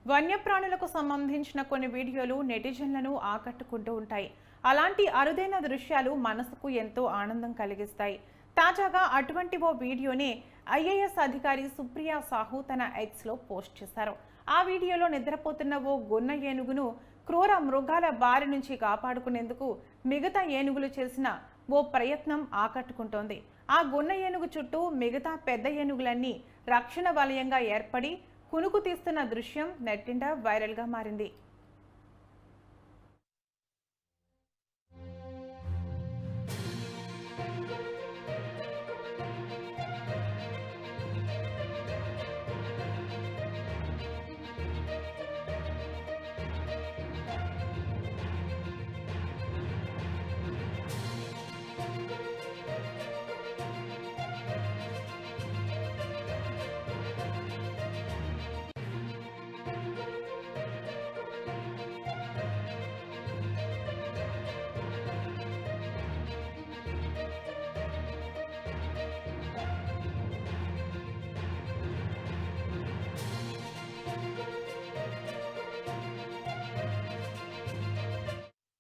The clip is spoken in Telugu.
వన్యప్రాణులకు సంబంధించిన కొన్ని వీడియోలు నెటిజన్లను ఆకట్టుకుంటూ ఉంటాయి. అలాంటి అరుదైన దృశ్యాలు మనసుకు ఎంతో ఆనందం కలిగిస్తాయి. తాజాగా అటువంటి ఓ వీడియోని ఐఏఎస్ అధికారి సుప్రియా సాహు తన ఎక్స్లో పోస్ట్ చేశారు. ఆ వీడియోలో నిద్రపోతున్న ఓ గున్న ఏనుగును క్రూర మృగాల బారి నుంచి కాపాడుకునేందుకు మిగతా ఏనుగులు చేసిన ఓ ప్రయత్నం ఆకట్టుకుంటోంది. ఆ గున్న ఏనుగు చుట్టూ మిగతా పెద్ద ఏనుగులన్నీ రక్షణ వలయంగా ఏర్పడి కునుకు తీస్తున్న దృశ్యం నెట్టింట వైరల్గా మారింది.